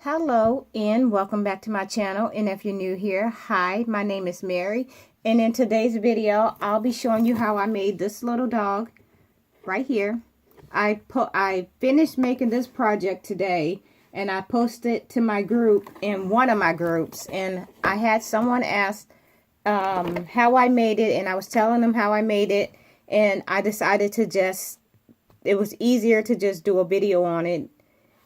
Hello and welcome back to my channel, and if you're new here, hi, my name is Mary, and in today's video I'll be showing you how I made this little dog right here. I finished making this project today and I posted to my group, in one of my groups, and I had someone ask how I made it, and I was telling them how I made it, and I decided to it was easier to just do a video on it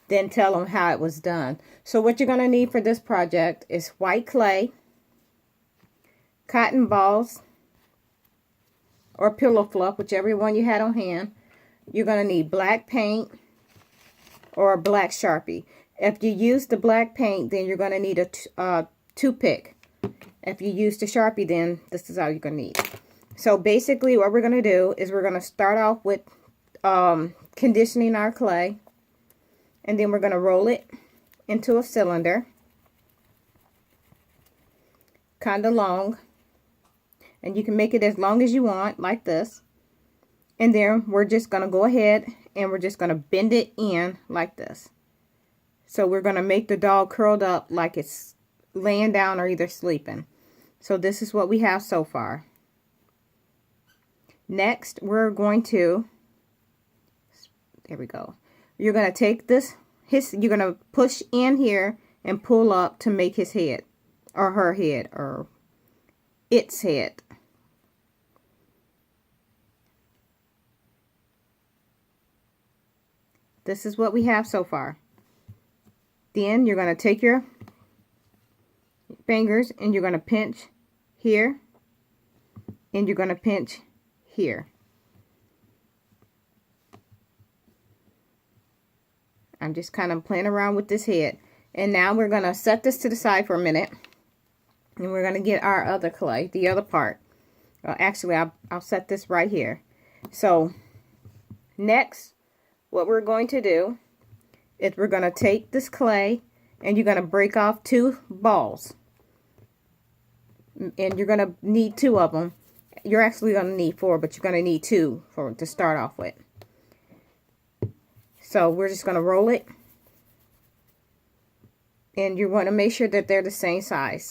then tell them how it was done. So what you're going to need for this project is white clay, cotton balls, or pillow fluff, whichever one you had on hand. You're going to need black paint or a black sharpie. If you use the black paint, then you're going to need a toothpick. If you use the sharpie, then this is all you're going to need. So basically what we're going to do is we're going to start off with conditioning our clay. And then we're going to roll it into a cylinder, kind of long. And you can make it as long as you want, like this. And then we're just going to go ahead and we're just going to bend it in like this. So we're going to make the dog curled up like it's laying down or either sleeping. So this is what we have so far. Next, we're going to, there we go. You're going to take this, you're going to push in here and pull up to make his head, or her head, or its head. This is what we have so far. Then you're going to take your fingers and you're going to pinch here, and you're going to pinch here. I'm just kind of playing around with this head. And now we're going to set this to the side for a minute. And we're going to get our other clay, the other part. Well, actually, I'll set this right here. So, next, what we're going to do is we're going to take this clay and you're going to break off 2 balls. And you're going to need 2 of them. You're actually going to need 4, but you're going to need 2 to start off with. So we're just going to roll it, and you want to make sure that they're the same size.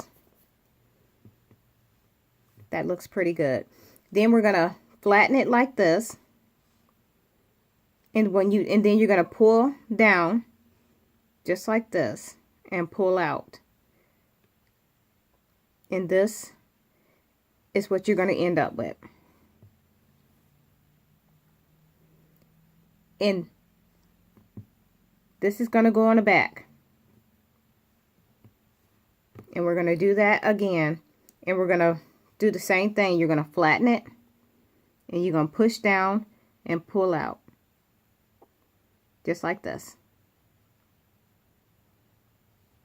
That looks pretty good. Then we're going to flatten it like this, and then you're going to pull down just like this and pull out. And this is what you're going to end up with. And this is going to go on the back. And we're going to do that again. And we're going to do the same thing. You're going to flatten it. And you're going to push down and pull out. Just like this.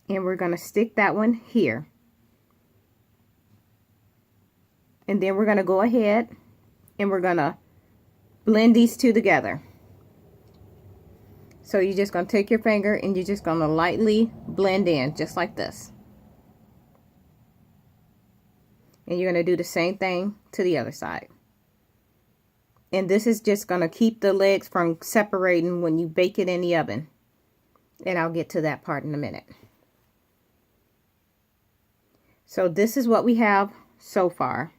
And we're going to stick that one here. And then we're going to go ahead and we're going to blend these 2 together. So you're just going to take your finger and you're just going to lightly blend in, just like this. And you're going to do the same thing to the other side. And this is just going to keep the legs from separating when you bake it in the oven. And I'll get to that part in a minute. So this is what we have so far.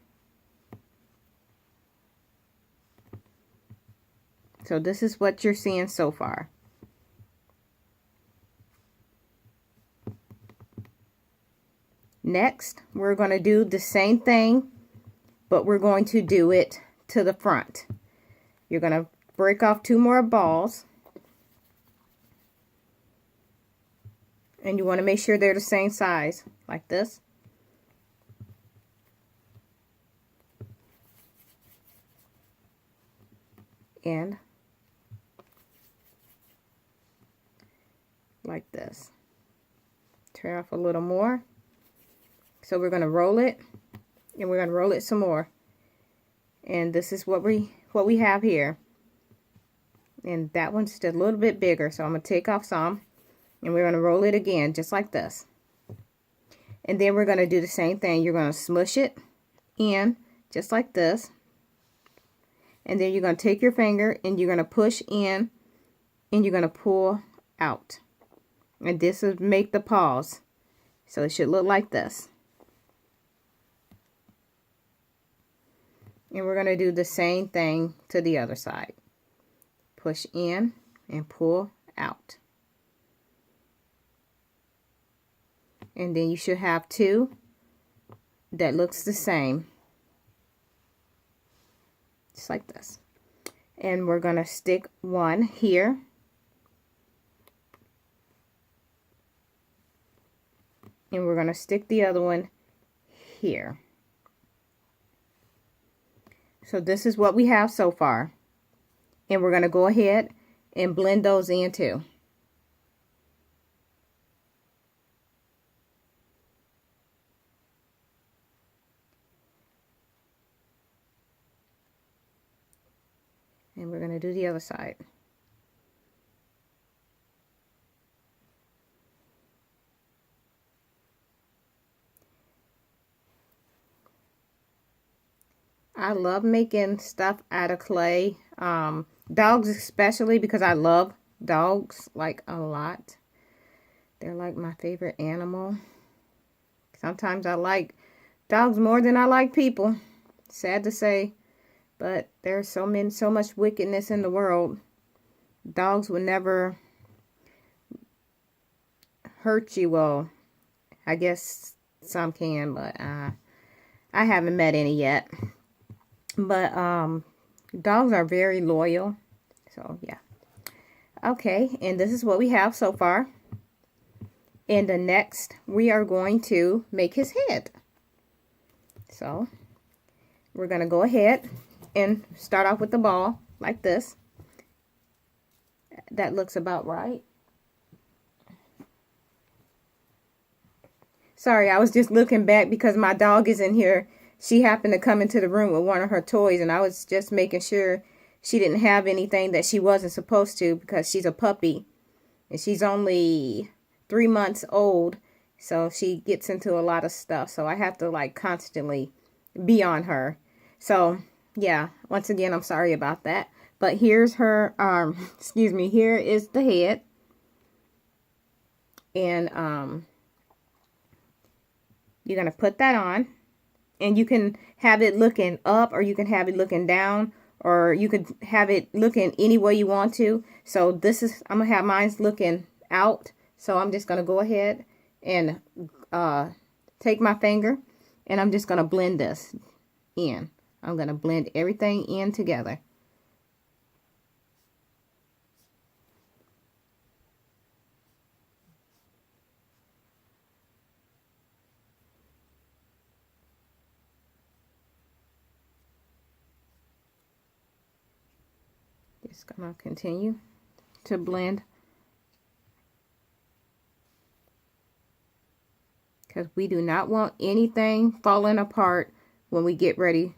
So this is what you're seeing so far. Next, we're going to do the same thing, but we're going to do it to the front. You're going to break off 2 more balls. And you want to make sure they're the same size, like this. And like this. Tear off a little more. So we're going to roll it, and we're going to roll it some more. And this is what we have here. And that one's just a little bit bigger, so I'm going to take off some, and we're going to roll it again, just like this. And then we're going to do the same thing. You're going to smush it in, just like this. And then you're going to take your finger, and you're going to push in, and you're going to pull out. And this will make the paws. So it should look like this. And we're going to do the same thing to the other side. Push in and pull out. And then you should have two that looks the same. Just like this. And we're going to stick one here. And we're going to stick the other one here. So this is what we have so far. And we're going to go ahead and blend those in too. And we're going to do the other side. I love making stuff out of clay. Dogs especially, because I love dogs like a lot. They're like my favorite animal. Sometimes I like dogs more than I like people. Sad to say, but there's so much wickedness in the world. Dogs would never hurt you. Well, I guess some can, but I haven't met any yet. But dogs are very loyal. So yeah. Okay, and this is what we have so far. And the next, we are going to make his head. So we're going to go ahead and start off with the ball like this. That looks about right. Sorry, I was just looking back because my dog is in here. She happened to come into the room with one of her toys, and I was just making sure she didn't have anything that she wasn't supposed to, because she's a puppy and she's only 3 months old, so she gets into a lot of stuff, so I have to like constantly be on her. So yeah, once again, I'm sorry about that. But here's her excuse me, here is the head. And you're going to put that on. And you can have it looking up, or you can have it looking down, or you could have it looking any way you want to. So this is, I'm going to have mine looking out. So I'm just going to go ahead and take my finger, and I'm just going to blend this in. I'm going to blend everything in together. Just going to continue to blend, because we do not want anything falling apart when we get ready